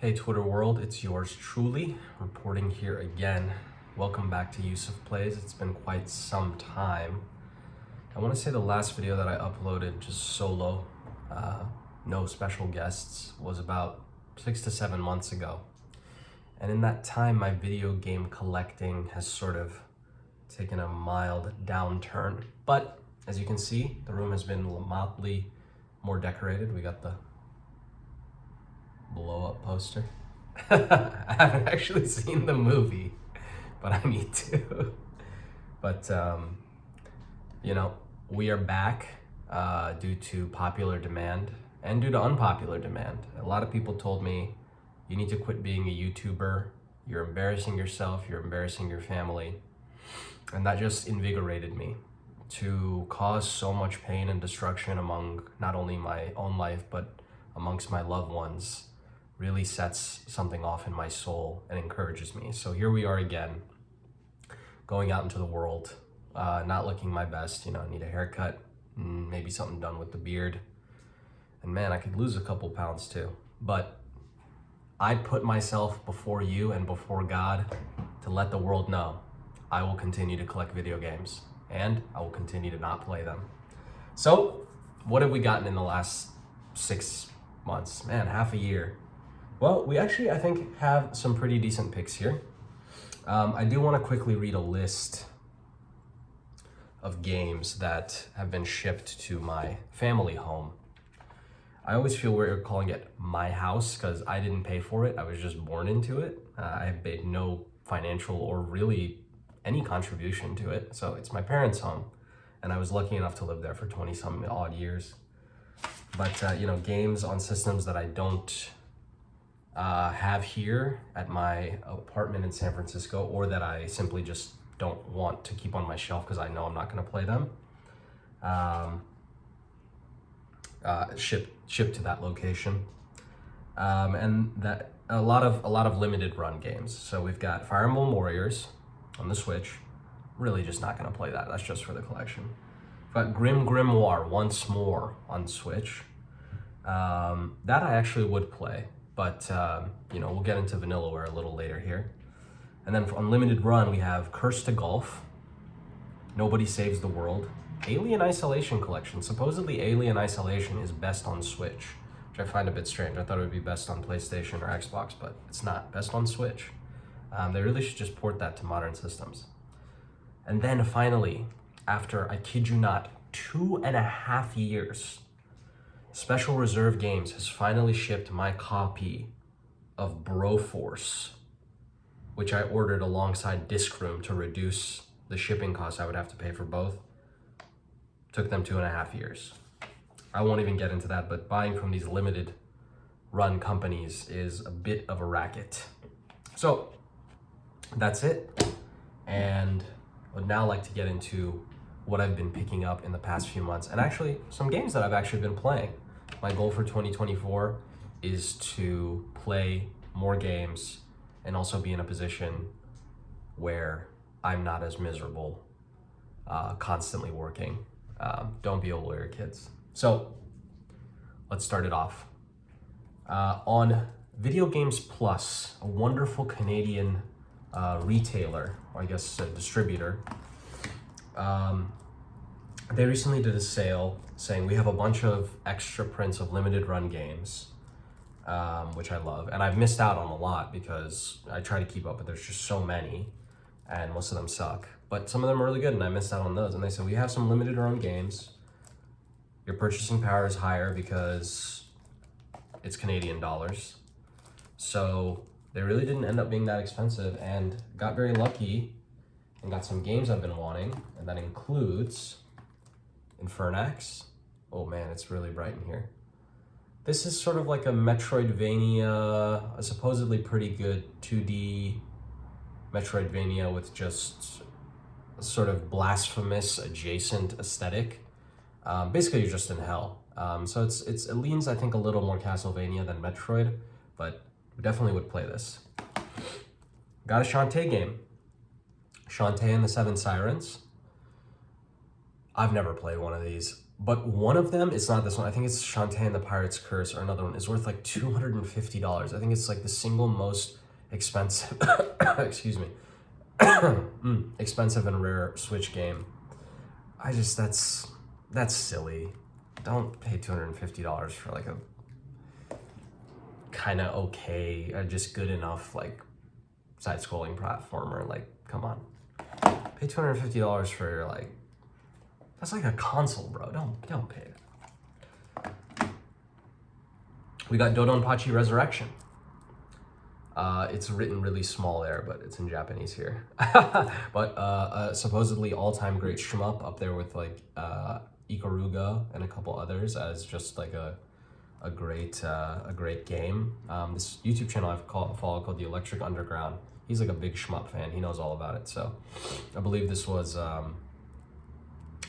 Hey Twitter world, it's yours truly, reporting here again. Welcome back to YusofPlays. It's been quite some time. I want to say the last video that I uploaded just solo, no special guests, was about 6 to 7 months ago. And in that time, my video game collecting has sort of taken a mild downturn. But as you can see, the room has been mildly more decorated. We got the blow-up poster. I haven't actually seen the movie, but I need to. But we are back due to popular demand and due to unpopular demand. A lot of people told me, you need to quit being a YouTuber. You're embarrassing yourself, you're embarrassing your family. And that just invigorated me to cause so much pain and destruction among not only my own life, but amongst my loved ones. Really sets something off in my soul and encourages me. So here we are again, going out into the world, not looking my best, need a haircut, maybe something done with the beard. And man, I could lose a couple pounds too. But I put myself before you and before God to let the world know I will continue to collect video games and I will continue to not play them. So what have we gotten in the last 6 months? Man, half a year. Well, we actually, I think, have some pretty decent picks here. I do want to quickly read a list of games that have been shipped to my family home. I always feel weird calling it my house because I didn't pay for it. I was just born into it. I have made no financial or really any contribution to it. So it's my parents' home. And I was lucky enough to live there for 20 some odd years. But, games on systems that I don't have here at my apartment in San Francisco, or that I simply just don't want to keep on my shelf because I know I'm not going to play them, shipped to that location, and that a lot of limited run games. So we've got Fire Emblem Warriors on the Switch. Really, just not going to play that. That's just for the collection. We've got Grim Grimoire Once More on Switch. That I actually would play. But, we'll get into Vanillaware a little later here. And then for Unlimited Run, we have Curse to Golf, Nobody Saves the World, Alien Isolation Collection. Supposedly Alien Isolation is best on Switch, which I find a bit strange. I thought it would be best on PlayStation or Xbox, but it's not. Best on Switch. They really should just port that to modern systems. And then finally, after, I kid you not, 2.5 years, Special Reserve Games has finally shipped my copy of Broforce, which I ordered alongside Disc Room to reduce the shipping costs I would have to pay for both. Took them 2.5 years. I won't even get into that, but buying from these limited run companies is a bit of a racket. So that's it. And I would now like to get into what I've been picking up in the past few months, and actually some games that I've actually been playing. My goal for 2024 is to play more games and also be in a position where I'm not as miserable constantly working. Don't be a lawyer, kids. So let's start it off. On Video Games Plus, a wonderful Canadian retailer, or I guess a distributor, they recently did a sale saying we have a bunch of extra prints of limited run games, which I love. And I've missed out on a lot because I try to keep up, but there's just so many and most of them suck. But some of them are really good and I missed out on those. And they said, we have some limited run games. Your purchasing power is higher because it's Canadian dollars. So they really didn't end up being that expensive, and got very lucky and got some games I've been wanting. And that includes Infernax. Oh man, it's really bright in here. This is sort of like a Metroidvania, a supposedly pretty good 2D Metroidvania with just a sort of blasphemous adjacent aesthetic. Basically, you're just in hell. So it leans, I think, a little more Castlevania than Metroid, but we definitely would play this. Got a Shantae game. Shantae and the Seven Sirens. I've never played one of these. But one of them, it's not this one. I think it's Shantae and the Pirate's Curse, or another one, is worth like $250. I think it's like the single most expensive, excuse me, expensive and rare Switch game. That's silly. Don't pay $250 for like a kind of okay, just good enough like side-scrolling platformer. Like, come on, pay $250 for like, that's like a console, bro. Don't pay it. We got Dodonpachi Resurrection. It's written really small there, but it's in Japanese here. But supposedly all-time great shmup, up there with like Ikaruga and a couple others, as just like a great game. This YouTube channel I've followed called The Electric Underground. He's like a big shmup fan. He knows all about it. So I believe this was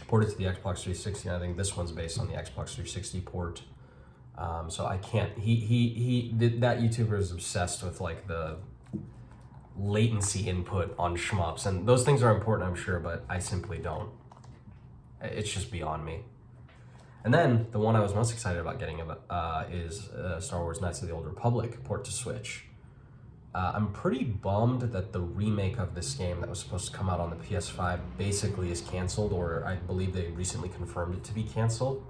ported to the Xbox 360. I think this one's based on the Xbox 360 port. So I can't, that YouTuber is obsessed with like the latency input on shmups, and those things are important, I'm sure, but I simply don't. It's just beyond me. And then the one I was most excited about getting is Star Wars Knights of the Old Republic port to Switch. I'm pretty bummed that the remake of this game that was supposed to come out on the PS5 basically is canceled, or I believe they recently confirmed it to be canceled.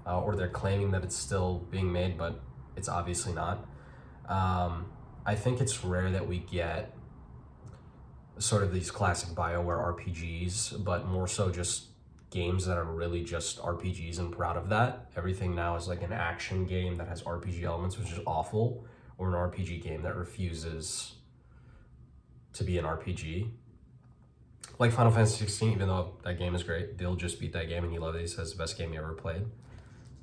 Or they're claiming that it's still being made, but it's obviously not. I think it's rare that we get sort of these classic BioWare RPGs, but more so just games that are really just RPGs, and proud of that. Everything now is like an action game that has RPG elements, which is awful, or an RPG game that refuses to be an RPG. Like Final Fantasy 16, even though that game is great, Bill just beat that game and he loved it. He says it's the best game he ever played.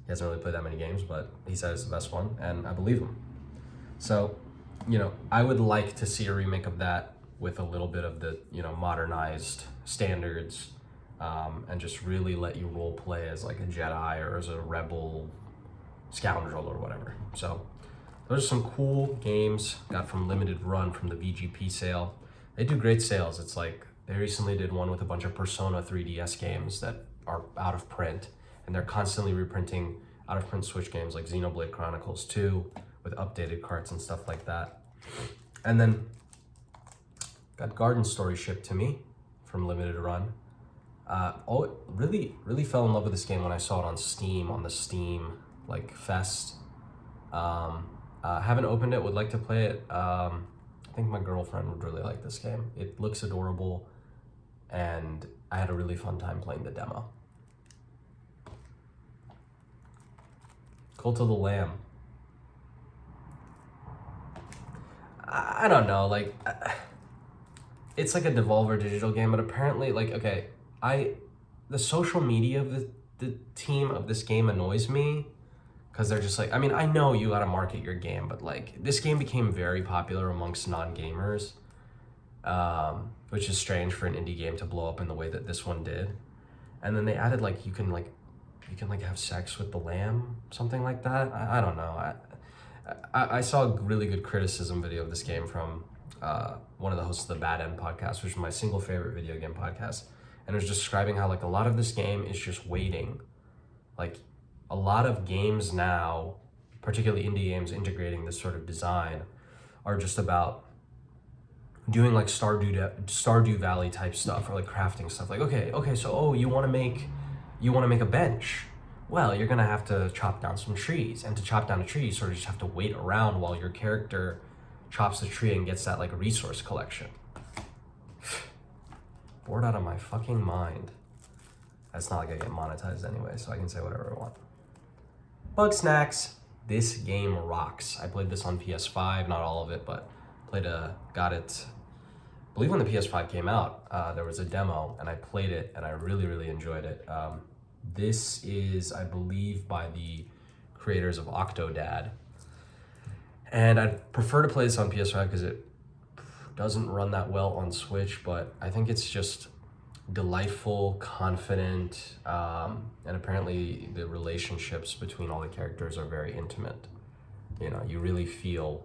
He hasn't really played that many games, but he said it's the best one, and I believe him. So, I would like to see a remake of that with a little bit of the, modernized standards, and just really let you role play as like a Jedi or as a rebel scoundrel or whatever. So, those are some cool games got from limited run from the VGP sale. They do great sales. It's like they recently did one with a bunch of Persona 3DS games that are out of print. And they're constantly reprinting out-of-print Switch games like Xenoblade Chronicles 2 with updated carts and stuff like that. And then got Garden Story shipped to me from Limited Run. Really fell in love with this game when I saw it on Steam, on the Steam like fest. Haven't opened it, would like to play it. I think my girlfriend would really like this game. It looks adorable, and I had a really fun time playing the demo. Cult of the Lamb. I don't know, like, it's like a Devolver Digital game, but apparently, like, okay, the social media of the team of this game annoys me, because they're just like, I mean, I know you gotta market your game, but like, this game became very popular amongst non-gamers, which is strange for an indie game to blow up in the way that this one did. And then they added, like, you can have sex with the lamb, something like that. I don't know. I saw a really good criticism video of this game from one of the hosts of the Bad End podcast, which is my single favorite video game podcast. And it was describing how like a lot of this game is just waiting. Like a lot of games now, particularly indie games integrating this sort of design, are just about doing like Stardew Valley type stuff, or like crafting stuff. Like, okay, so you want to make a bench. Well, you're gonna have to chop down some trees, and to chop down a tree, you sort of just have to wait around while your character chops the tree and gets that like resource collection. Bored out of my fucking mind. That's not like I get monetized anyway, so I can say whatever I want. Bug Snacks. This game rocks. I played this on PS5, not all of it, but got it. I believe when the PS5 came out, there was a demo, and I played it, and I really, really enjoyed it. This is, I believe, by the creators of Octodad. And I'd prefer to play this on PS5 because it doesn't run that well on Switch, but I think it's just delightful, confident, and apparently the relationships between all the characters are very intimate. You really feel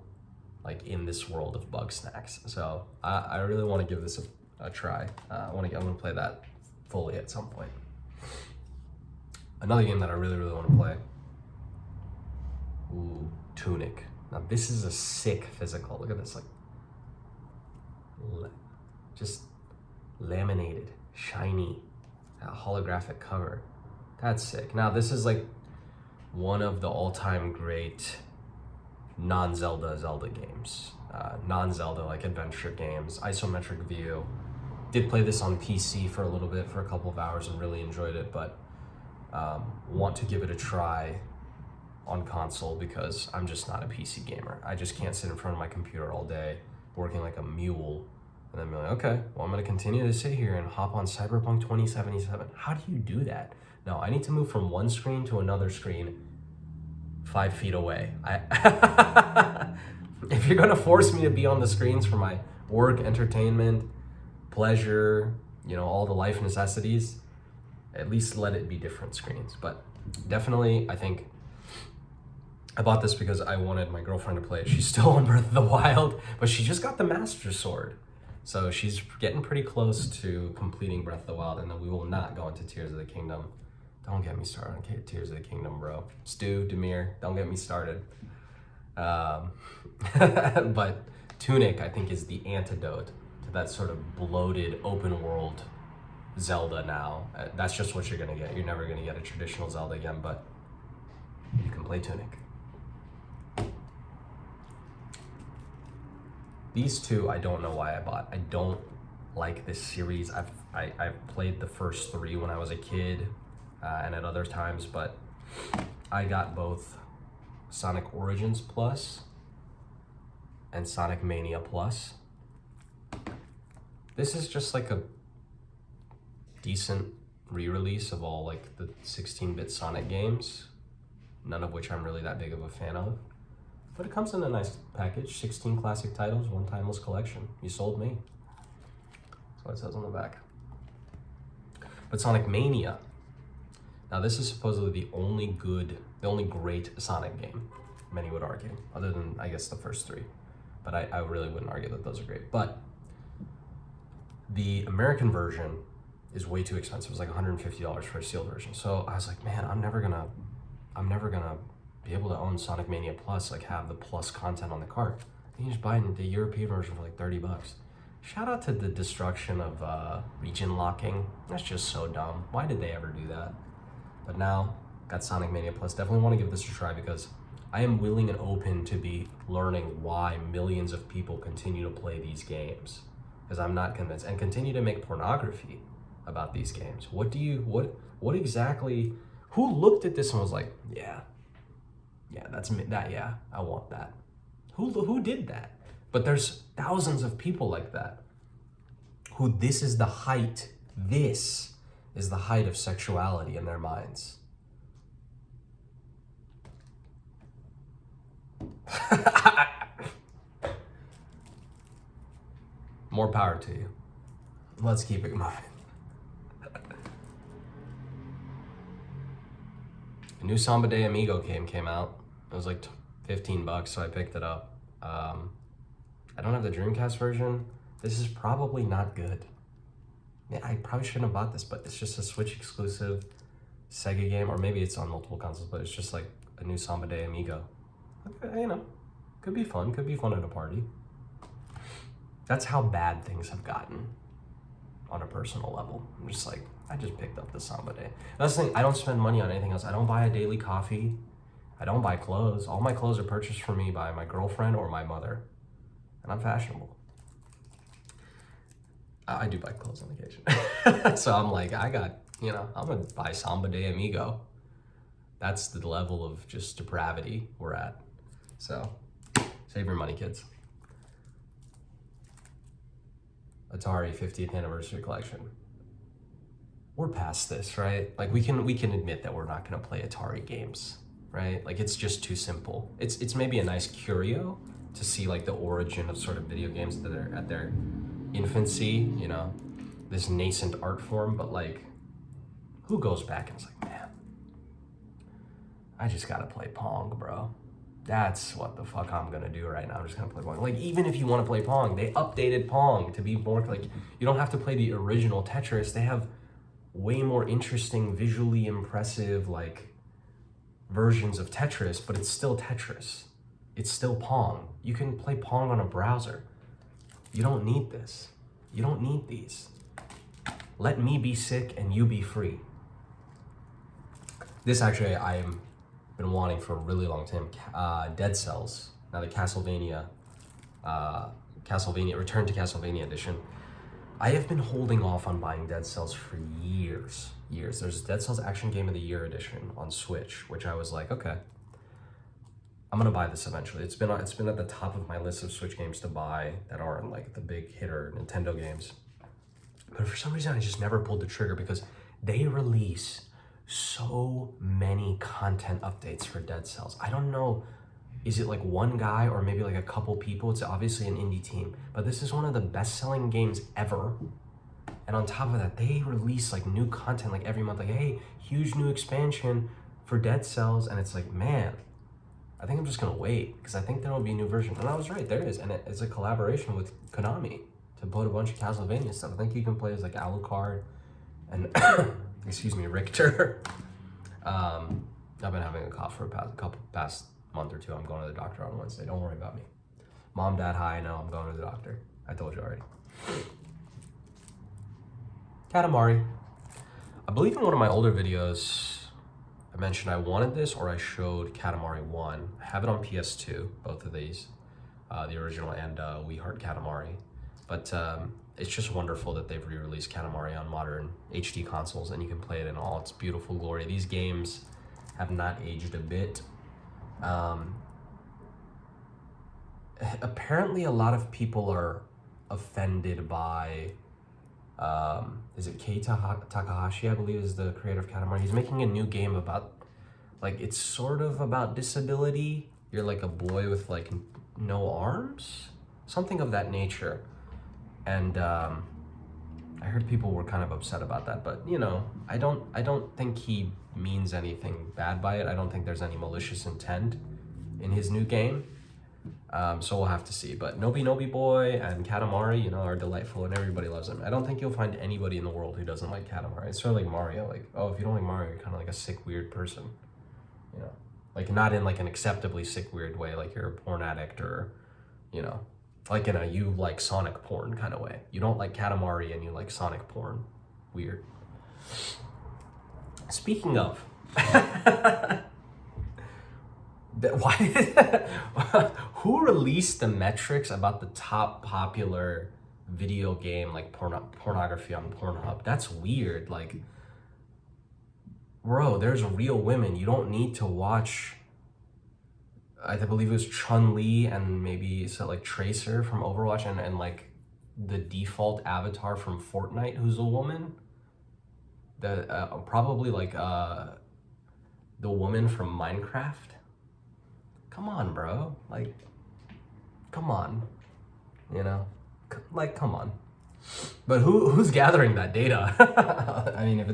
like in this world of Bug Snacks. So I really want to give this a try. I'm gonna play that fully at some point. Another game that I really, really want to play. Ooh, Tunic. Now this is a sick physical. Look at this, like, just laminated, shiny, holographic cover. That's sick. Now this is like one of the all-time great non-Zelda Zelda games. Non-Zelda, like, adventure games, isometric view. Did play this on PC for a little bit, for a couple of hours, and really enjoyed it, but want to give it a try on console because I'm just not a PC gamer. I just can't sit in front of my computer all day working like a mule and then be like, okay, well, I'm gonna continue to sit here and hop on Cyberpunk 2077. How do you do that? No, I need to move from one screen to another screen 5 feet away. If you're gonna force me to be on the screens for my work, entertainment, pleasure, you know, all the life necessities, at least let it be different screens. But definitely, I think I bought this because I wanted my girlfriend to play it. She's still on Breath of the Wild, but she just got the Master Sword. So she's getting pretty close to completing Breath of the Wild, and then we will not go into Tears of the Kingdom. Don't get me started on Tears of the Kingdom, bro. Stu, Demir, don't get me started. But Tunic, I think, is the antidote to that sort of bloated open world Zelda now. That's just what you're gonna get. You're never gonna get a traditional Zelda again, but you can play Tunic. These two, I don't know why I bought. I don't like this series. I've played the first 3 when I was a kid and at other times, but I got both Sonic Origins Plus and Sonic Mania Plus. This is just like a decent re-release of all like the 16-bit Sonic games, none of which I'm really that big of a fan of. But it comes in a nice package, 16 classic titles, one timeless collection. You sold me. That's what it says on the back. But Sonic Mania. Now this is supposedly the only great Sonic game, many would argue, other than, I guess, the first 3. But I really wouldn't argue that those are great. But the American version is way too expensive. It was like $150 for a sealed version. So I was like, man, I'm never gonna be able to own Sonic Mania Plus, like have the plus content on the cart. You just buy the European version for like $30. Shout out to the destruction of region locking. That's just so dumb. Why did they ever do that? But now, got Sonic Mania Plus. Definitely want to give this a try because I am willing and open to be learning why millions of people continue to play these games. Because I'm not convinced. And continue to make pornography about these games. What exactly, who looked at this and was like, yeah, I want that. Who did that? But there's thousands of people like that who this is the height of sexuality in their minds. More power to you. Let's keep it moving. A new Samba de Amigo game came out. It was like $15, so I picked it up. I don't have the Dreamcast version. This is probably not good. Yeah, I probably shouldn't have bought this, but it's just a Switch exclusive Sega game, or maybe it's on multiple consoles, but it's just like a new Samba de Amigo. You know, could be fun at a party. That's how bad things have gotten on a personal level. I'm just like, I just picked up the Samba Day. That's the thing, I don't spend money on anything else. I don't buy a daily coffee. I don't buy clothes. All my clothes are purchased for me by my girlfriend or my mother. And I'm fashionable. I do buy clothes on occasion. So I'm like, I'm gonna buy Samba de Amigo. That's the level of just depravity we're at. So, save your money, kids. Atari 50th Anniversary Collection. We're past this, right? Like we can admit that we're not gonna play Atari games, right? Like it's just too simple. It's maybe a nice curio to see like the origin of sort of video games that are at their infancy, you know, this nascent art form, but like who goes back and is like, man, I just gotta play Pong, bro. That's what the fuck I'm gonna do right now. I'm just gonna play Pong. Like, even if you wanna play Pong, they updated Pong to be more like, you don't have to play the original Tetris. They have way more interesting, visually impressive, like, versions of Tetris, but it's still Tetris. It's still Pong. You can play Pong on a browser. You don't need this. You don't need these. Let me be sick and you be free. This actually I've been wanting for a really long time. Dead Cells. Now the Castlevania Return to Castlevania edition. I have been holding off on buying Dead Cells for years. There's Dead Cells Action Game of the Year edition on Switch, which I was like, okay, I'm gonna buy this eventually. It's been at the top of my list of Switch games to buy that aren't like the big hitter Nintendo games. But for some reason, I just never pulled the trigger because they release so many content updates for Dead Cells. I don't know, is it like one guy or maybe like a couple people? It's obviously an indie team, but this is one of the best-selling games ever. And on top of that, they release like new content like every month, like, hey, huge new expansion for Dead Cells. And it's like, man, I think I'm just gonna wait because I think there will be a new version. And I was right, there is. And it's a collaboration with Konami to put a bunch of Castlevania stuff. I think you can play as like Alucard and, excuse me, Richter. I've been having a cough for past month or two. I'm going to the doctor on Wednesday. Don't worry about me. Mom, Dad, hi, I know I'm going to the doctor. I told you already. Katamari. I believe in one of my older videos, I mentioned I wanted this or I showed Katamari 1. I have it on PS2, both of these, the original and We Heart Katamari. But it's just wonderful that they've re-released Katamari on modern HD consoles and you can play it in all its beautiful glory. These games have not aged a bit. Apparently a lot of people are offended by, is it Kei Takahashi, I believe is the creator of Katamari. He's making a new game about, like, it's sort of about disability. You're like a boy with like no arms, something of that nature. And I heard people were kind of upset about that, but you know, I don't think he means anything bad by it. I don't think there's any malicious intent in his new game. So we'll have to see. But Nobi Nobi Boy and Katamari, you know, are delightful and everybody loves them. I don't think you'll find anybody in the world who doesn't like Katamari. It's sort of like Mario. Like, oh, if you don't like Mario, you're kind of like a sick, weird person. You know, like not in like an acceptably sick, weird way, like you're a porn addict or, you know, like in a you like Sonic porn kind of way. You don't like Katamari and you like Sonic porn. Weird. Speaking of, who released the metrics about the top popular video game like pornography on Pornhub? That's weird. Like, bro, there's real women. You don't need to watch, I believe it was Chun-Li and maybe so like Tracer from Overwatch and like the default avatar from Fortnite who's a woman. The probably like the woman from Minecraft. Come on, bro. Like, come on. You know, like, come on. But who's gathering that data? I mean, if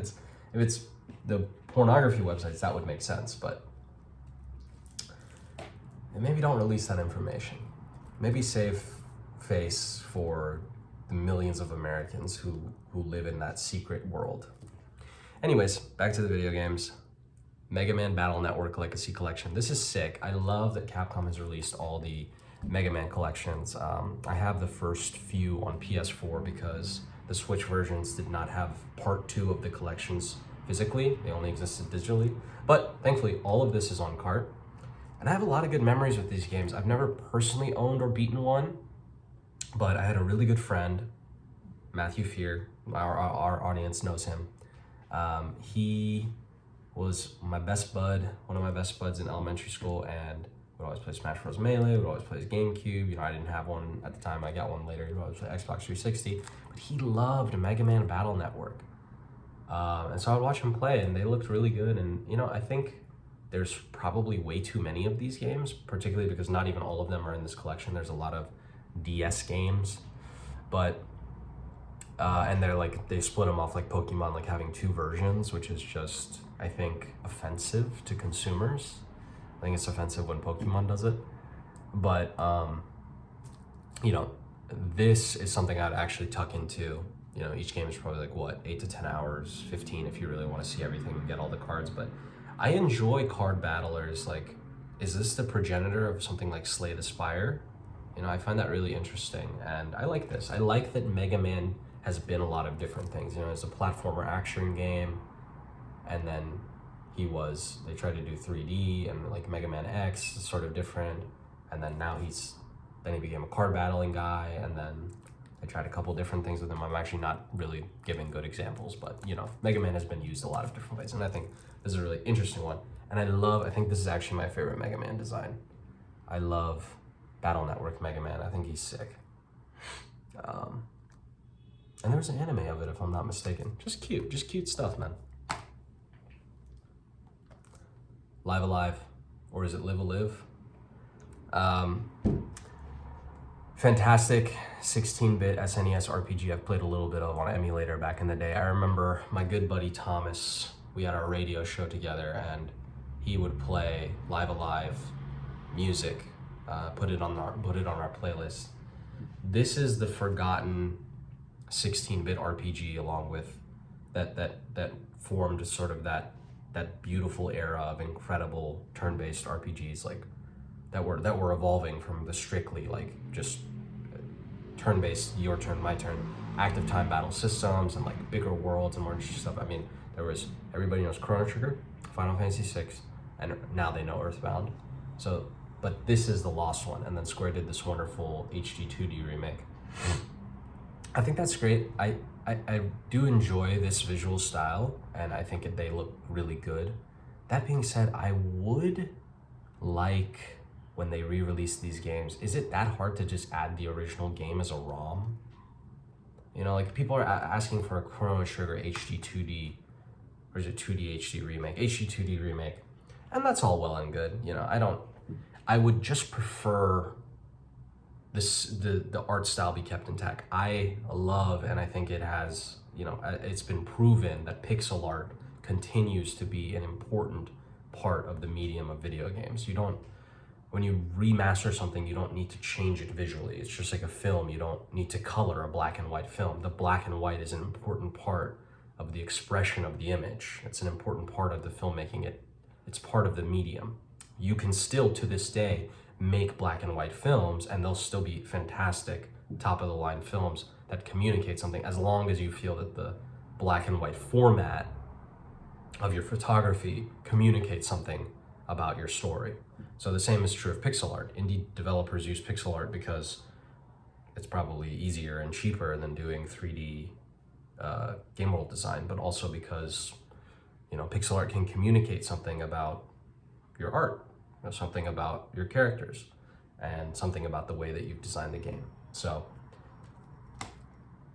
it's the pornography websites, that would make sense. But and maybe don't release that information. Maybe save face for the millions of Americans who live in that secret world. Anyways, back to the video games. Mega Man Battle Network Legacy Collection. This is sick. I love that Capcom has released all the Mega Man collections. I have the first few on PS4 because the Switch versions did not have part 2 of the collections physically. They only existed digitally. But thankfully, all of this is on cart. And I have a lot of good memories with these games. I've never personally owned or beaten one, but I had a really good friend, Matthew Fear. Our audience knows him. He was my best bud, one of my best buds in elementary school, and would always play Smash Bros. Melee, would always play his GameCube. You know, I didn't have one at the time, I got one later. He would always play Xbox 360, but he loved Mega Man Battle Network. And so I'd watch him play, and they looked really good. And, you know, I think there's probably way too many of these games, particularly because not even all of them are in this collection. There's a lot of DS games, but and they're like, they split them off like Pokemon, like having 2 versions, which is just, I think, offensive to consumers. I think it's offensive when Pokemon does it. But, you know, this is something I'd actually tuck into You know, each game is probably like what, 8 to 10 hours, 15 if you really want to see everything and get all the cards. But I enjoy card battlers. Like, is this the progenitor of something like Slay the Spire? You know, I find that really interesting, and I like this. I like that Mega Man has been a lot of different things. You know, it's a platformer action game, and then they tried to do 3D, and like Mega Man X is sort of different, and then now he became a card battling guy, and then I tried a couple different things with him. I'm actually not really giving good examples, but you know, Mega Man has been used a lot of different ways, and I think this is a really interesting one. And I think this is actually my favorite Mega Man design. I love Battle Network Mega Man. I think he's sick. And there's an anime of it, if I'm not mistaken. Just cute stuff, man. Live Alive, or is it Live Alive? Fantastic 16-bit SNES RPG I've played a little bit of on emulator back in the day. I remember my good buddy Thomas, we had our radio show together, and he would play Live Alive music, put it on our playlist. This is the forgotten 16-bit RPG, along with that formed sort of that beautiful era of incredible turn-based RPGs, like that were evolving from the strictly like just turn-based, your turn, my turn, active time battle systems, and like bigger worlds and more interesting stuff. I mean, everybody knows Chrono Trigger, Final Fantasy VI, and now they know Earthbound. So, but this is the lost one, and then Square did this wonderful HD 2D remake. I think that's great. I do enjoy this visual style, and I think they look really good. That being said, I would like, when they re-release these games, is it that hard to just add the original game as a ROM? You know, like people are asking for a Chrono Trigger HD 2D, or is it 2D HD remake? HD 2D remake. And that's all well and good. You know, I would just prefer the art style be kept intact. I love, and I think it has, you know, it's been proven that pixel art continues to be an important part of the medium of video games. When you remaster something, you don't need to change it visually. It's just like a film. You don't need to color a black and white film. The black and white is an important part of the expression of the image. It's an important part of the filmmaking. It's part of the medium. You can still, to this day, make black and white films, and they'll still be fantastic, top of the line films that communicate something, as long as you feel that the black and white format of your photography communicates something about your story. So the same is true of pixel art. Indie developers use pixel art because it's probably easier and cheaper than doing 3D game world design, but also because, you know, pixel art can communicate something about your art, you know, something about your characters, and something about the way that you've designed the game. So,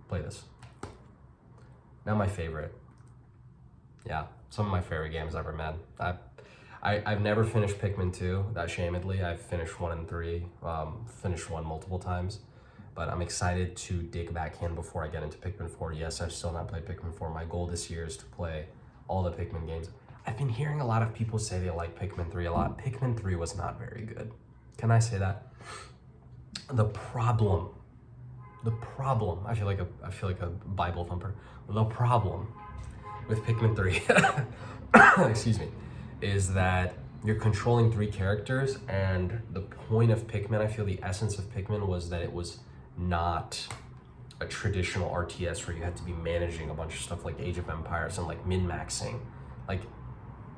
play this. Now my favorite. Yeah, some of my favorite games ever, man. I've never finished Pikmin 2, that shamedly. I've finished 1 and 3, finished 1 multiple times, but I'm excited to dig back in before I get into Pikmin 4. Yes, I've still not played Pikmin 4. My goal this year is to play all the Pikmin games. I've been hearing a lot of people say they like Pikmin 3 a lot. Pikmin 3 was not very good. Can I say that? The problem, I feel like a Bible thumper. The problem with Pikmin 3, excuse me, is that you're controlling 3 characters, and the point of Pikmin, I feel the essence of Pikmin was that it was not a traditional RTS where you had to be managing a bunch of stuff like Age of Empires and like min-maxing. Like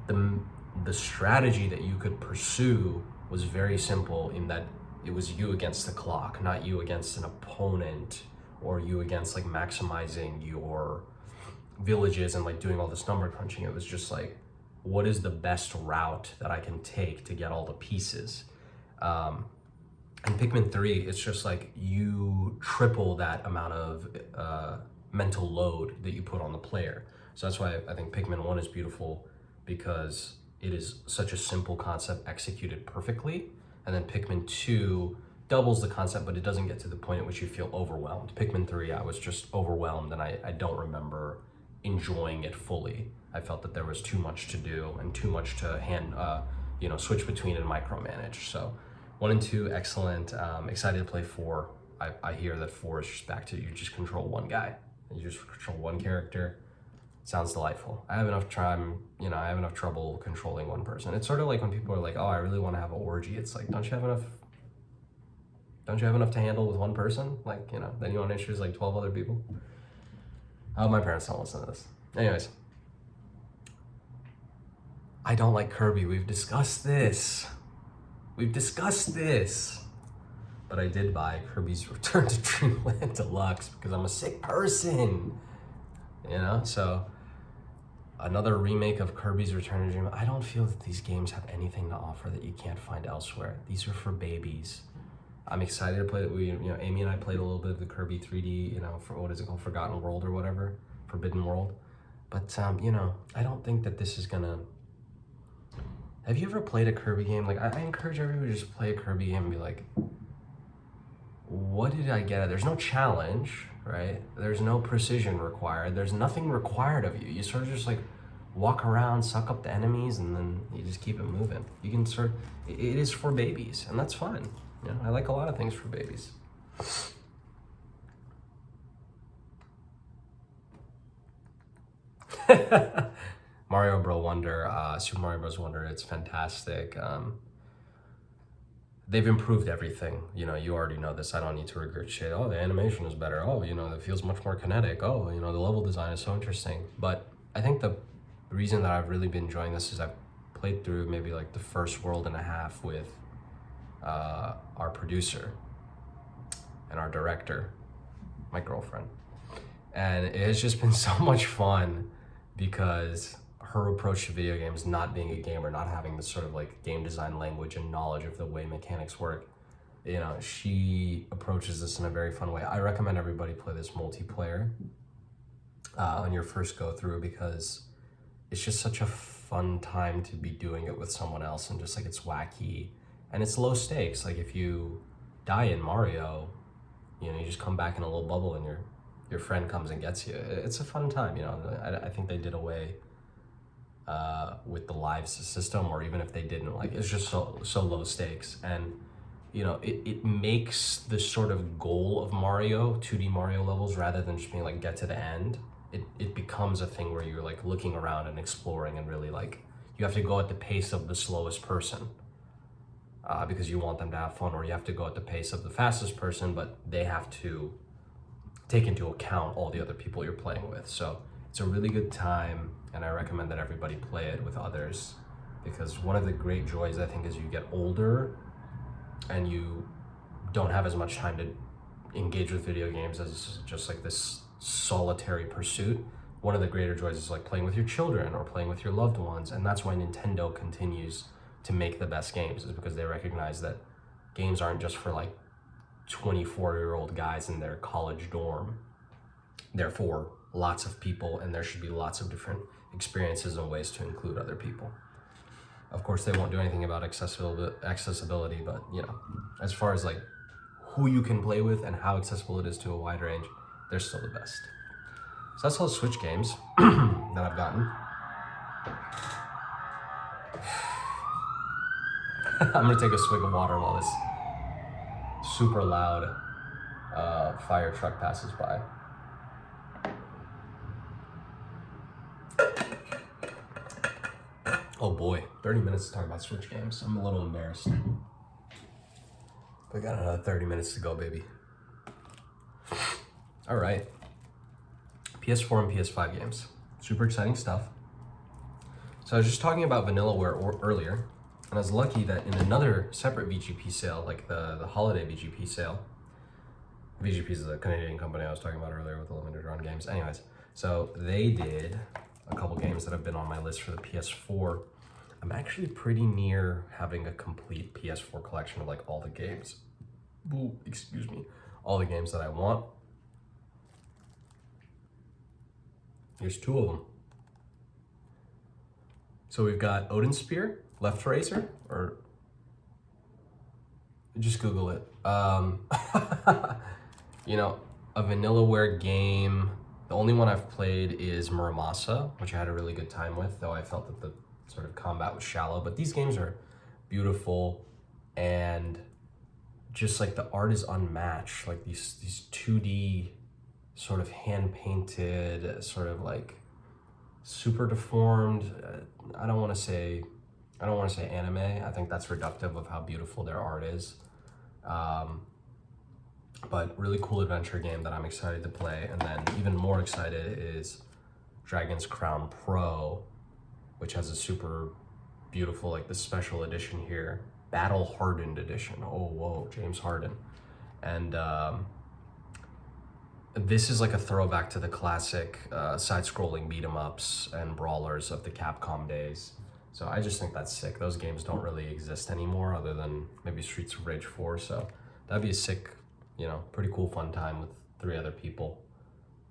the strategy that you could pursue was very simple, in that it was you against the clock, not you against an opponent, or you against like maximizing your villages and like doing all this number crunching. It was just like, what is the best route that I can take to get all the pieces? In Pikmin 3, it's just like you triple that amount of mental load that you put on the player. So that's why I think Pikmin 1 is beautiful, because it is such a simple concept executed perfectly. And then Pikmin 2 doubles the concept, but it doesn't get to the point at which you feel overwhelmed. Pikmin 3, I was just overwhelmed, and I don't remember enjoying it fully. I felt that there was too much to do and too much to switch between and micromanage. So 1 and 2, excellent. Excited to play 4. I hear that 4 is just back to you just control one guy. You just control one character. Sounds delightful. I have enough time, I have enough trouble controlling one person. It's sort of like when people are like, oh, I really want to have an orgy. It's like, don't you have enough to handle with one person? Like, then you want to introduce like 12 other people? Oh, my parents don't listen to this. Anyways. I don't like Kirby. We've discussed this. But I did buy Kirby's Return to Dreamland Deluxe because I'm a sick person. So another remake of Kirby's Return to Dreamland. I don't feel that these games have anything to offer that you can't find elsewhere. These are for babies. I'm excited to play it. Amy and I played a little bit of the Kirby 3D, for what is it called, Forgotten World or whatever, Forbidden World. But I don't think that this is gonna. Have you ever played a Kirby game? Like, I encourage everybody to just play a Kirby game and be like, what did I get? There's no challenge, right? There's no precision required. There's nothing required of you. You sort of just like walk around, suck up the enemies, and then you just keep it moving. You can it is for babies, and that's fine. I like a lot of things for babies. Mario Bros. Wonder, Super Mario Bros. Wonder, it's fantastic. They've improved everything. You already know this. I don't need to regurgitate. Oh, the animation is better. Oh, it feels much more kinetic. Oh, the level design is so interesting. But I think the reason that I've really been enjoying this is I've played through maybe like the first world and a half with our producer and our director, my girlfriend. And it has just been so much fun because her approach to video games, not being a gamer, not having this sort of like game design language and knowledge of the way mechanics work, she approaches this in a very fun way. I recommend everybody play this multiplayer on your first go through because it's just such a fun time to be doing it with someone else, and just like it's wacky and it's low stakes. Like if you die in Mario, you just come back in a little bubble and your friend comes and gets you. It's a fun time. I think they did away with the lives system, or even if they didn't, like it's just so low stakes, and it makes the sort of goal of Mario, 2D Mario levels, rather than just being like get to the end, it becomes a thing where you're like looking around and exploring, and really like you have to go at the pace of the slowest person because you want them to have fun, or you have to go at the pace of the fastest person, but they have to take into account all the other people you're playing with. So it's a really good time, and I recommend that everybody play it with others, because one of the great joys, I think, as you get older and you don't have as much time to engage with video games as just like this solitary pursuit, one of the greater joys is like playing with your children or playing with your loved ones. And that's why Nintendo continues to make the best games, is because they recognize that games aren't just for like 24-year-old guys in their college dorm. They're for lots of people, and there should be lots of different experiences and ways to include other people. Of course, they won't do anything about accessibility, but as far as like who you can play with and how accessible it is to a wide range, they're still the best. So that's all the Switch games that I've gotten. I'm gonna take a swig of water while this super loud fire truck passes by. Oh boy, 30 minutes to talk about Switch games. I'm a little embarrassed. We got another 30 minutes to go, baby. All right. PS4 and PS5 games. Super exciting stuff. So I was just talking about Vanillaware earlier, and I was lucky that in another separate VGP sale, like the holiday VGP sale, VGP is the Canadian company I was talking about earlier with the limited run games. Anyways, so they did a couple games that have been on my list for the PS4. I'm actually pretty near having a complete PS4 collection of like all the games. Ooh, excuse me. All the games that I want. Here's two of them. So we've got Odin Spear, Left Razor, or just Google it. A Vanillaware game. The only one I've played is Muramasa, which I had a really good time with, though I felt that the sort of combat was shallow. But these games are beautiful, and just like the art is unmatched. Like these 2D sort of hand-painted, sort of like super deformed. I don't want to say anime. I think that's reductive of how beautiful their art is. But really cool adventure game that I'm excited to play. And then even more excited is Dragon's Crown Pro, which has a super beautiful, like the special edition here, Battle Hardened edition. Oh, whoa, James Harden. And this is like a throwback to the classic side-scrolling beat-em-ups and brawlers of the Capcom days. So I just think that's sick. Those games don't really exist anymore other than maybe Streets of Rage 4. So that'd be a sick, you know, pretty cool fun time with 3 other people.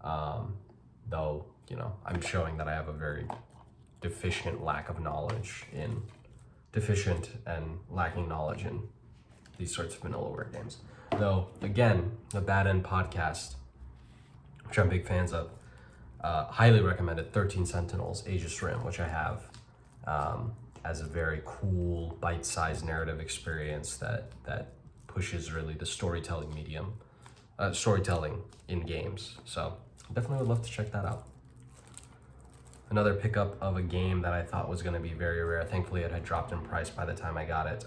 Though, you know, I'm showing that I have a very deficient and lacking knowledge in these sorts of vanillaware games. Though, again, the Bad End podcast, which I'm big fans of, highly recommended 13 Sentinels, Aegis Rim, which I have as a very cool, bite-sized narrative experience that pushes really the storytelling medium, storytelling in games. So definitely would love to check that out. Another pickup of a game that I thought was going to be very rare. Thankfully, it had dropped in price by the time I got it,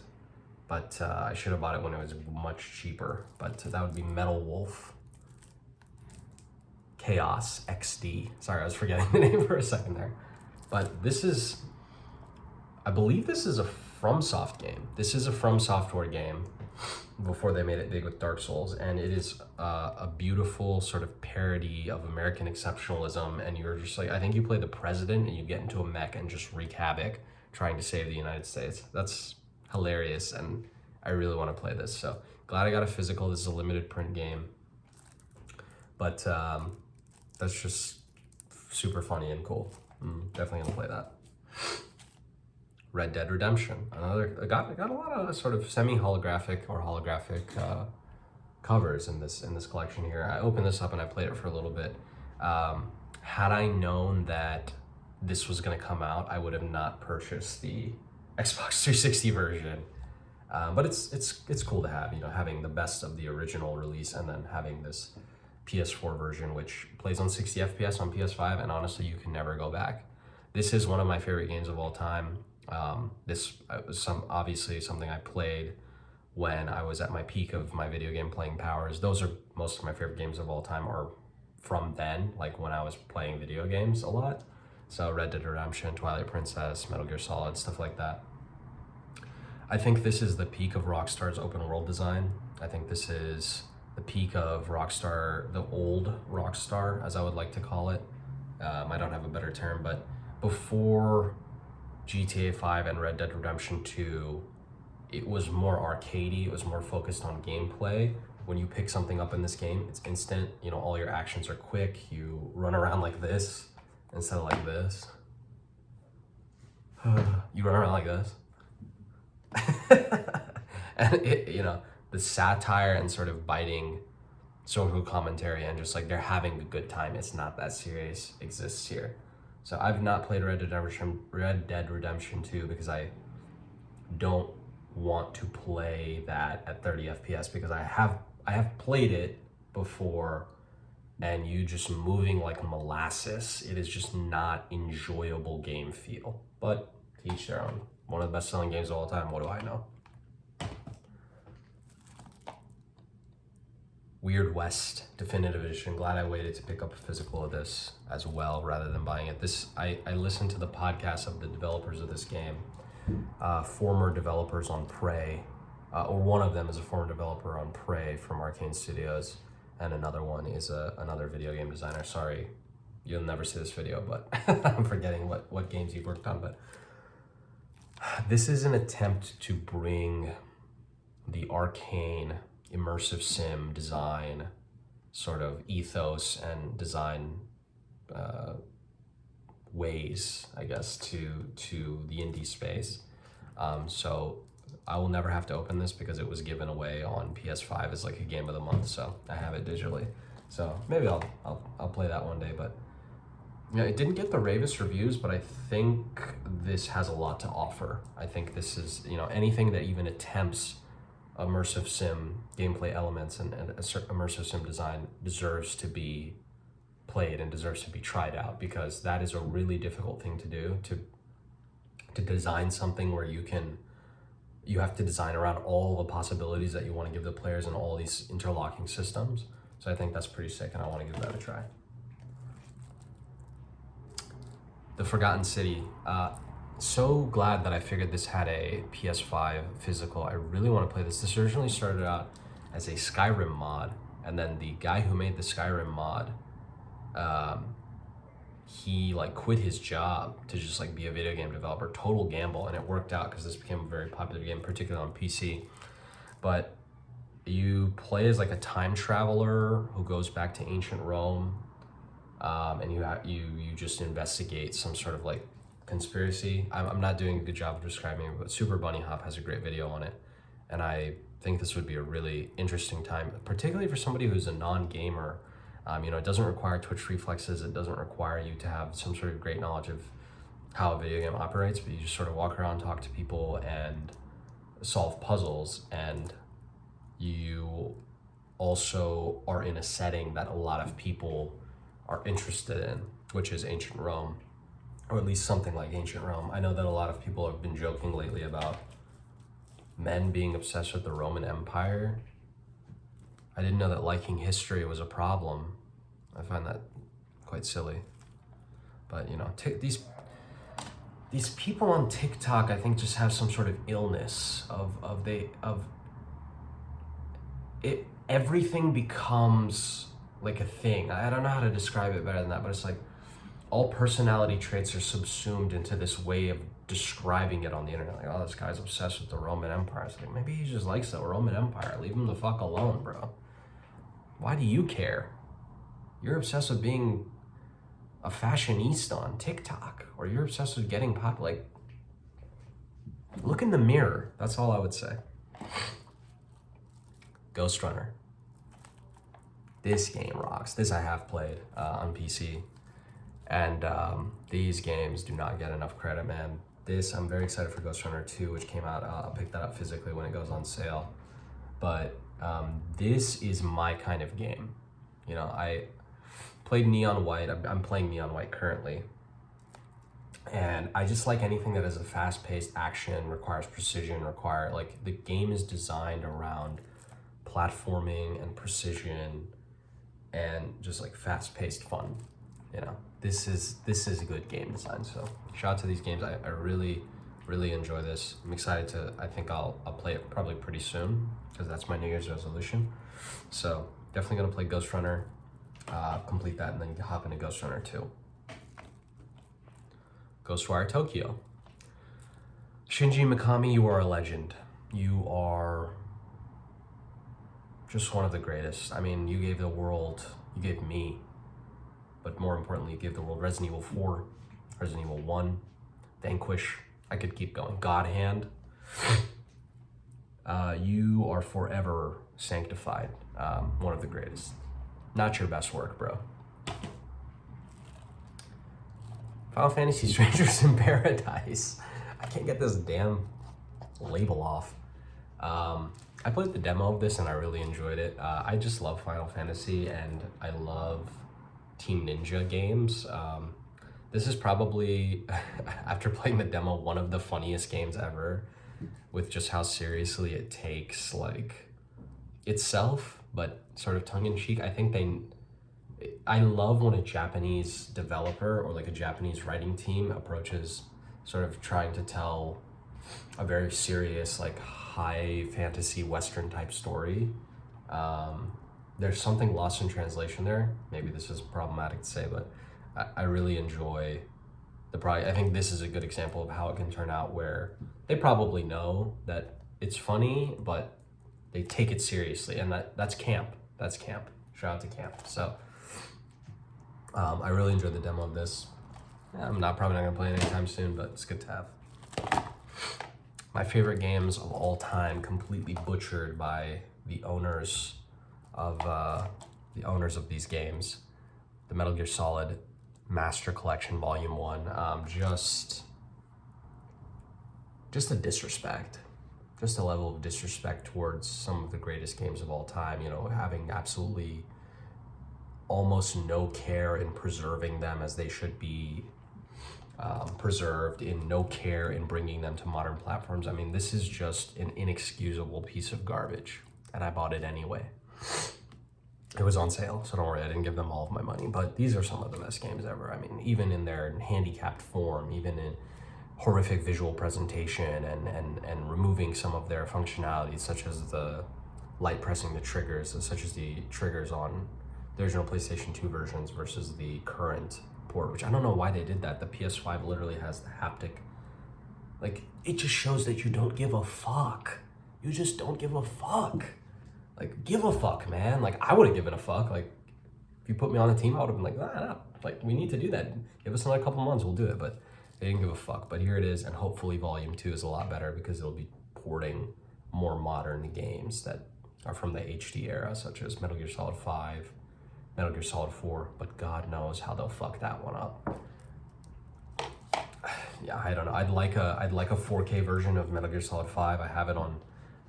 but I should have bought it when it was much cheaper. But that would be Metal Wolf Chaos XD. Sorry, I was forgetting the name for a second there. But this is, I believe this is a FromSoft game. This is a From Software game before they made it big with Dark Souls, and it is a beautiful sort of parody of American exceptionalism. And you're just like, I think you play the president and you get into a mech and just wreak havoc trying to save the United States. That's hilarious, and I really want to play this. So glad I got a physical. This is a limited print game, but that's just super funny and cool. Definitely gonna play that. Red Dead Redemption, got a lot of sort of semi-holographic or holographic covers in this collection here. I opened this up and I played it for a little bit. Had I known that this was going to come out, I would have not purchased the Xbox 360 version. But it's cool to have, you know, having the best of the original release and then having this PS4 version, which plays on 60 FPS on PS5, and honestly, you can never go back. This is one of my favorite games of all time. This was obviously something I played when I was at my peak of my video game playing powers. Those are most of my favorite games of all time are from then, like when I was playing video games a lot. So Red Dead Redemption, Twilight Princess, Metal Gear Solid, stuff like that. I think this is the peak of Rockstar's open world design. I think this is the peak of Rockstar, the old Rockstar, as I would like to call it. I don't have a better term, but before GTA 5 and Red Dead Redemption 2, it was more arcadey, it was more focused on gameplay. When you pick something up in this game, it's instant, you know, all your actions are quick, you run around like this instead of like this. You run around like this. And it, you know, the satire and sort of biting social commentary and just like they're having a good time, it's not that serious, exists here. So I've not played Red Dead Redemption 2 because I don't want to play that at 30 FPS because I have played it before, and you just moving like molasses. It is just not enjoyable game feel. But to each their own. One of the best-selling games of all time. What do I know? Weird West Definitive Edition. Glad I waited to pick up a physical of this as well rather than buying it. I listened to the podcast of the developers of this game, former developers on Prey, or one of them is a former developer on Prey from Arcane Studios, and another one is another video game designer. Sorry, you'll never see this video, but I'm forgetting what games you've worked on. But this is an attempt to bring the Arcane immersive sim design sort of ethos and design ways, I guess, to the indie space. So I will never have to open this because it was given away on PS5 as like a game of the month, so I have it digitally. So maybe I'll play that one day. But yeah, it didn't get the ravest reviews, but I think this has a lot to offer. I think this is, you know, anything that even attempts immersive sim gameplay elements and immersive sim design deserves to be played and deserves to be tried out, because that is a really difficult thing to do, to design something where you have to design around all the possibilities that you want to give the players and all these interlocking systems. So I think that's pretty sick, and I want to give that a try. The Forgotten City. So glad that I figured this had a PS5 physical. I really want to play this. This originally started out as a Skyrim mod, and then the guy who made the Skyrim mod, he like quit his job to just like be a video game developer. Total gamble, and it worked out because this became a very popular game, particularly on PC. But you play as like a time traveler who goes back to ancient Rome, and you just investigate some sort of like conspiracy. I'm not doing a good job of describing it, but Super Bunny Hop has a great video on it, and I think this would be a really interesting time, particularly for somebody who's a non-gamer. It doesn't require twitch reflexes. It doesn't require you to have some sort of great knowledge of how a video game operates, but you just sort of walk around, talk to people, and solve puzzles. And you also are in a setting that a lot of people are interested in, which is ancient Rome, or at least something like ancient Rome. I know that a lot of people have been joking lately about men being obsessed with the Roman Empire. I didn't know that liking history was a problem. I find that quite silly. But these people on TikTok, I think, just have some sort of illness of it. Everything becomes like a thing. I don't know how to describe it better than that, but it's like all personality traits are subsumed into this way of describing it on the internet. Like, oh, this guy's obsessed with the Roman Empire. It's like, maybe he just likes the Roman Empire. Leave him the fuck alone, bro. Why do you care? You're obsessed with being a fashionista on TikTok, or you're obsessed with getting pop. Like, look in the mirror. That's all I would say. Ghost Runner. This game rocks. This I have played on PC. And these games do not get enough credit, man. I'm very excited for Ghost Runner 2, which came out. I'll pick that up physically when it goes on sale. But this is my kind of game. I played Neon White. I'm playing Neon White currently. And I just like anything that is a fast-paced action, requires precision, like the game is designed around platforming and precision and just like fast-paced fun. This is a good game design. So shout out to these games. I really enjoy this. I'm excited to, I think I'll play it probably pretty soon, because that's my New Year's resolution. So definitely gonna play Ghost Runner, complete that, and then hop into Ghost Runner 2. Ghostwire Tokyo. Shinji Mikami, you are a legend. You are just one of the greatest. I mean, you gave the world, you gave me, but more importantly, you gave the world Resident Evil 4, Resident Evil 1, Vanquish. I could keep going. God Hand. You are forever sanctified. One of the greatest. Not your best work, bro. Final Fantasy Strangers in Paradise. I can't get this damn label off. I played the demo of this and I really enjoyed it. I just love Final Fantasy, and I love Team Ninja games. This is probably, after playing the demo, one of the funniest games ever, with just how seriously it takes like itself, but sort of tongue-in-cheek. I love when a Japanese developer or like a Japanese writing team approaches sort of trying to tell a very serious, like high fantasy Western type story. There's something lost in translation there. Maybe this is problematic to say, but I really enjoy the project. I think this is a good example of how it can turn out, where they probably know that it's funny, but they take it seriously, and that's camp. That's camp. Shout out to camp. So I really enjoyed the demo of this. I'm probably not gonna play it anytime soon, but it's good to have. My favorite games of all time, completely butchered by the owners of these games. The Metal Gear Solid Master Collection Volume 1. Just a disrespect. Just a level of disrespect towards some of the greatest games of all time, having absolutely almost no care in preserving them as they should be preserved, in no care in bringing them to modern platforms. I mean, this is just an inexcusable piece of garbage, and I bought it anyway. It was on sale, so don't worry, I didn't give them all of my money, but these are some of the best games ever. I mean, even in their handicapped form, even in horrific visual presentation and removing some of their functionalities, such as the light pressing the triggers, such as the triggers on the original PlayStation 2 versions versus the current port, which I don't know why they did that. The PS5 literally has the haptic. Like, it just shows that you don't give a fuck. You just don't give a fuck. Like, give a fuck, man. Like, I would have given a fuck. Like, if you put me on the team, I would have been like, nah. Like, we need to do that. Give us another couple months, we'll do it. But they didn't give a fuck. But here it is, and hopefully Volume 2 is a lot better because it'll be porting more modern games that are from the HD era, such as Metal Gear Solid 5, Metal Gear Solid 4, but God knows how they'll fuck that one up. Yeah, I don't know. I'd like a 4K version of Metal Gear Solid 5. I have it on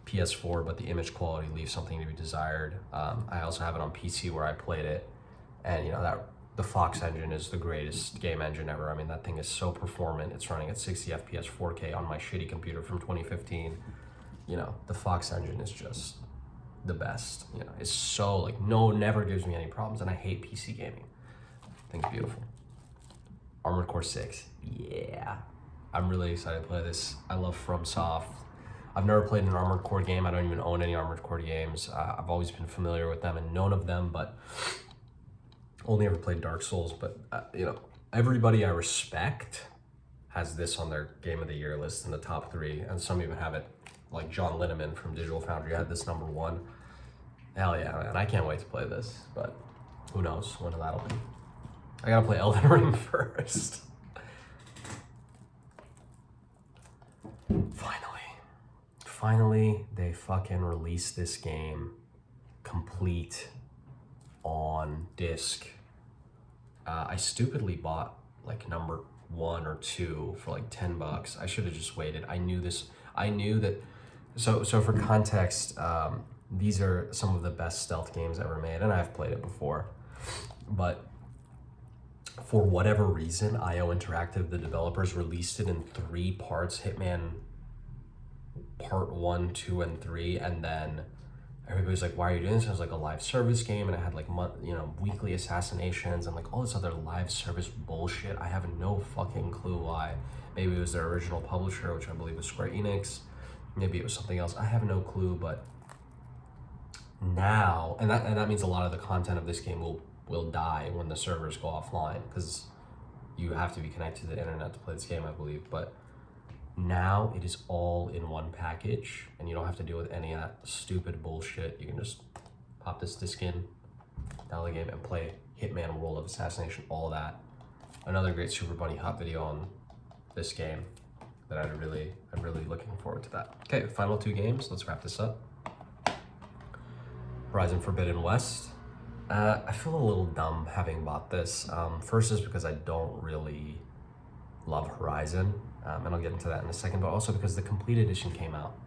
PS4, but the image quality leaves something to be desired. I also have it on PC where I played it, and you know that the Fox engine is the greatest game engine ever. I mean, that thing is so performant. It's running at 60 FPS 4K on my shitty computer from 2015. You know, the Fox engine is just the best. You know, it's so like never gives me any problems, and I hate PC gaming. I think it's beautiful. Armored Core 6, yeah, I'm really excited to play this. I love FromSoft. I've never played an Armored Core game. I don't even own any Armored Core games. I've always been familiar with them and known of them, but only ever played Dark Souls. But you know, everybody I respect has this on their Game of the Year list in the top 3, and some even have it. Like John Linneman from Digital Foundry had this number 1. Hell yeah, man. I can't wait to play this, but who knows when that'll be. I gotta play Elden Ring first. Finally, they fucking released this game complete on disc. I stupidly bought like number 1 or 2 for like $10. I should have just waited. I knew that. So for context, these are some of the best stealth games ever made, and I've played it before. But for whatever reason, IO Interactive, the developers, released it in 3 parts: Hitman Part 1, 2, and 3, and then everybody's like, "Why are you doing this?" It was like a live service game, and it had like weekly assassinations and like all this other live service bullshit. I have no fucking clue why. Maybe it was their original publisher, which I believe was Square Enix. Maybe it was something else. I have no clue, but now, and that means a lot of the content of this game will die when the servers go offline, because you have to be connected to the internet to play this game, I believe. But now it is all in one package, and you don't have to deal with any of that stupid bullshit. You can just pop this disc in, download the game, and play Hitman World of Assassination, all that. Another great Super Bunny Hop video on this game that I'm really looking forward to that. Okay, final 2 games. Let's wrap this up. Horizon Forbidden West. I feel a little dumb having bought this. First is because I don't really love Horizon, and I'll get into that in a second, but also because the complete edition came out,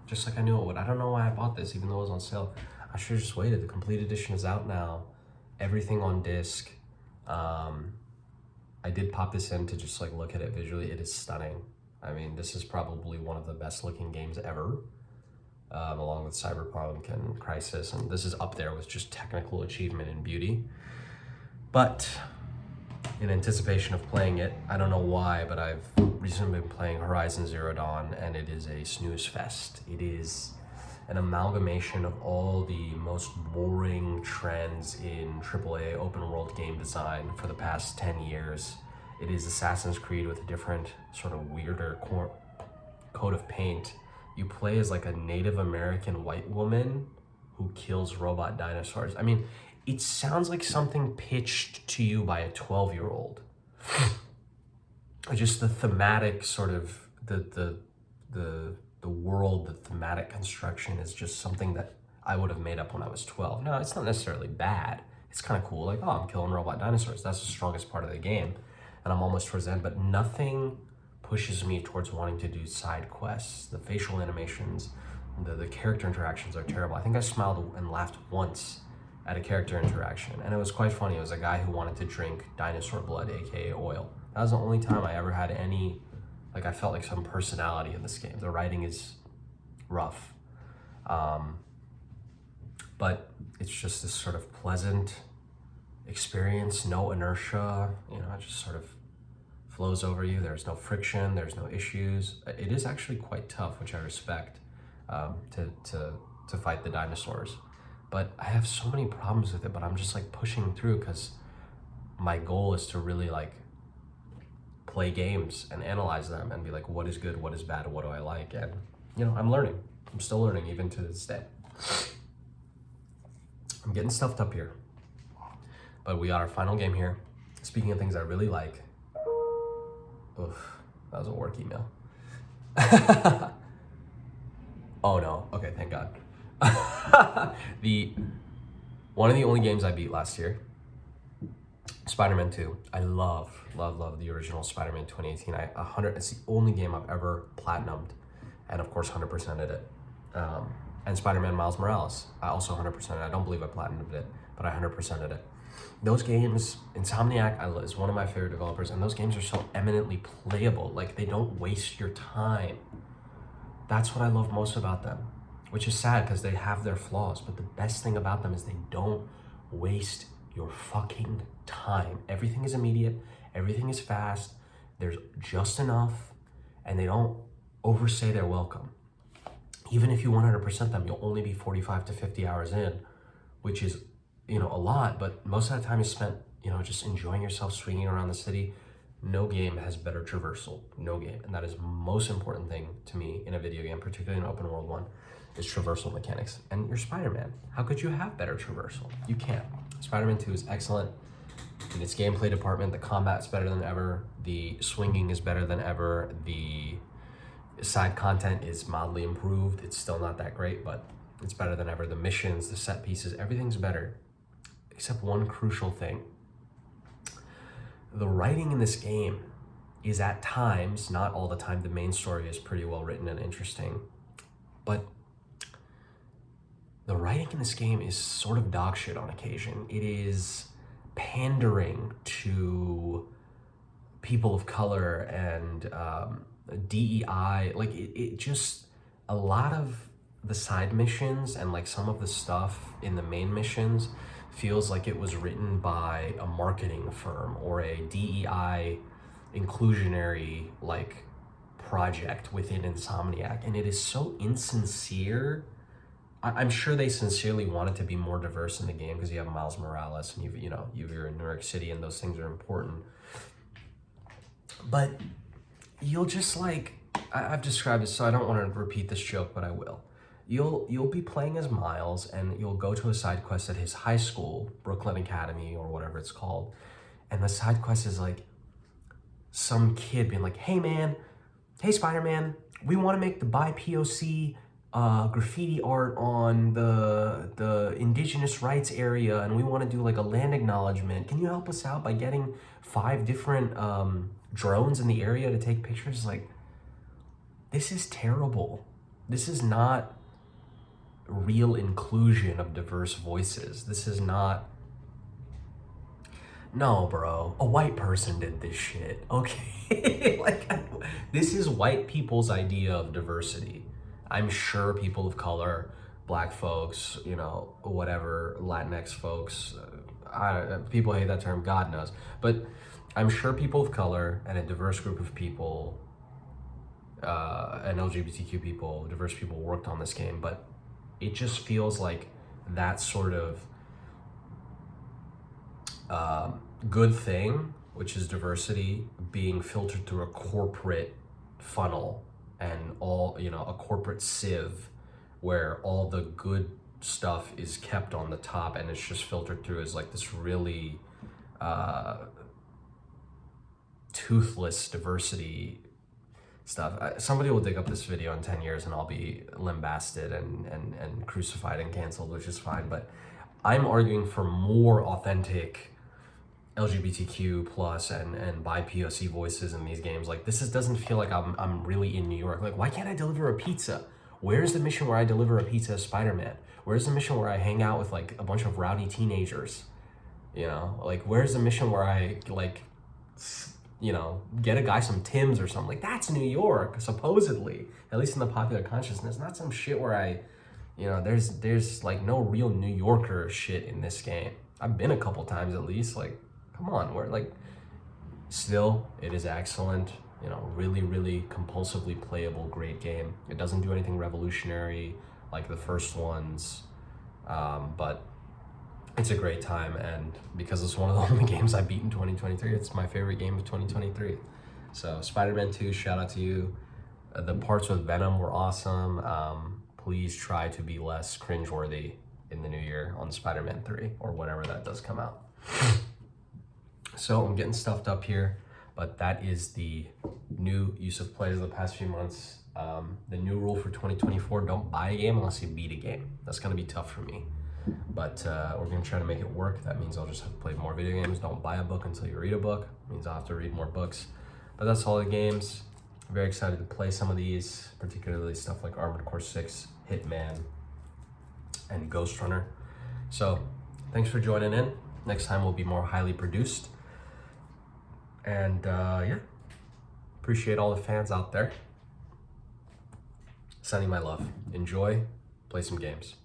just like I knew it would. I don't know why I bought this, even though it was on sale. I should have just waited. The complete edition is out now. Everything on disc. I did pop this in to just like look at it visually. It is stunning. I mean, this is probably one of the best looking games ever, along with Cyberpunk and Crysis, and this is up there with just technical achievement and beauty. But in anticipation of playing it, I don't know why, but I've recently been playing Horizon Zero Dawn, and it is a snooze fest. It is an amalgamation of all the most boring trends in AAA open world game design for the past 10 years. It is Assassin's Creed with a different, sort of weirder coat of paint. You play as like a Native American white woman who kills robot dinosaurs. I mean, it sounds like something pitched to you by a 12-year-old. Just the thematic sort of, the world, the thematic construction is just something that I would have made up when I was 12. No, it's not necessarily bad. It's kind of cool, like, oh, I'm killing robot dinosaurs. That's the strongest part of the game. And I'm almost towards the end, but nothing pushes me towards wanting to do side quests. The facial animations, the character interactions are terrible. I think I smiled and laughed once at a character interaction, and it was quite funny. It was a guy who wanted to drink dinosaur blood, aka oil. That was the only time I ever had any, like, I felt like some personality in this game. The writing is rough, but it's just this sort of pleasant experience, no inertia, you know, it just sort of flows over you. There's no friction, there's no issues. It is actually quite tough, which I respect, to fight the dinosaurs. But I have so many problems with it, but I'm just like pushing through because my goal is to really like play games and analyze them and be like, what is good, what is bad, what do I like? And, you know, I'm learning. I'm still learning even to this day. I'm getting stuffed up here. But we got our final game here. Speaking of things I really like. Oof, that was a work email. Oh no, okay, thank God. One of the only games I beat last year, Spider-Man 2. I love the original Spider-Man 2018. It's the only game I've ever platinumed, and of course 100%ed it. And Spider-Man Miles Morales, I also 100%ed it. I don't believe I platinumed it, but I 100%ed it. Those games, Insomniac is one of my favorite developers, and those games are so eminently playable. Like, they don't waste your time. That's what I love most about them, which is sad because they have their flaws, but the best thing about them is they don't waste your fucking time. Everything is immediate, everything is fast, there's just enough, and they don't overstay their welcome. Even if you 100% them, you'll only be 45 to 50 hours in, which is, you know, a lot, but most of that time is spent, you know, just enjoying yourself, swinging around the city. No game has better traversal, no game. And that is the most important thing to me in a video game, particularly an open world one, is traversal mechanics. And you're Spider-Man. How could you have better traversal? You can't. Spider-Man 2 is excellent in its gameplay department. The combat's better than ever. The swinging is better than ever. The side content is mildly improved. It's still not that great, but it's better than ever. The missions, the set pieces, everything's better. Except one crucial thing. The writing in this game is at times, not all the time, the main story is pretty well written and interesting, but the writing in this game is sort of dog shit on occasion. It is pandering to people of color and DEI. Like, it just, a lot of the side missions and like some of the stuff in the main missions feels like it was written by a marketing firm or a DEI inclusionary like project within Insomniac, and it is so insincere. I'm sure they sincerely wanted to be more diverse in the game because you have Miles Morales and you're in New York City and those things are important. But you'll just like, I've described it, so I don't want to repeat this joke, but I will. You'll be playing as Miles and you'll go to a side quest at his high school, Brooklyn Academy or whatever it's called. And the side quest is like some kid being like, hey man, hey Spider-Man, we want to make the BIPOC graffiti art on the indigenous rights area, and we want to do like a land acknowledgement. Can you help us out by getting 5 different drones in the area to take pictures? Like, this is terrible. This is not real inclusion of diverse voices. This is not, no bro, a white person did this shit, okay? Like, this is white people's idea of diversity. I'm sure people of color, black folks, you know, whatever, Latinx folks, people hate that term, God knows, but I'm sure people of color and a diverse group of people, and LGBTQ people, diverse people worked on this game, but it just feels like that sort of good thing, which is diversity, being filtered through a corporate funnel and all, you know, a corporate sieve where all the good stuff is kept on the top and it's just filtered through as like this really toothless diversity stuff. Somebody will dig up this video in 10 years and I'll be lambasted and crucified and canceled, which is fine, but I'm arguing for more authentic LGBTQ plus and BIPOC voices in these games. Like, doesn't feel like I'm really in New York. Like, why can't I deliver a pizza? Where's the mission where I deliver a pizza as Spider-Man? Where's the mission where I hang out with like a bunch of rowdy teenagers? You know, like where's the mission where I like, you know, get a guy some Timbs or something? Like that's New York, supposedly, at least in the popular consciousness. Not some shit where I, you know, there's like no real New Yorker shit in this game. I've been a couple times at least. Like, come on, we're like, still, it is excellent. You know, really, really compulsively playable, great game. It doesn't do anything revolutionary like the first ones, but it's a great time. And because it's one of the only games I beat in 2023, it's my favorite game of 2023. So Spider-Man 2, shout out to you. The parts with Venom were awesome. Please try to be less cringeworthy in the new year on Spider-Man 3 or whatever that does come out. So I'm getting stuffed up here, but that is the new YusofPlays of the past few months. The new rule for 2024, don't buy a game unless you beat a game. That's gonna be tough for me, but we're gonna try to make it work. That means I'll just have to play more video games. Don't buy a book until you read a book. It means I'll have to read more books, but that's all the games. I'm very excited to play some of these, particularly stuff like Armored Core 6, Hitman, and Ghost Runner. So thanks for joining in. Next time will be more highly produced. And yeah, appreciate all the fans out there. Sending my love. Enjoy, play some games.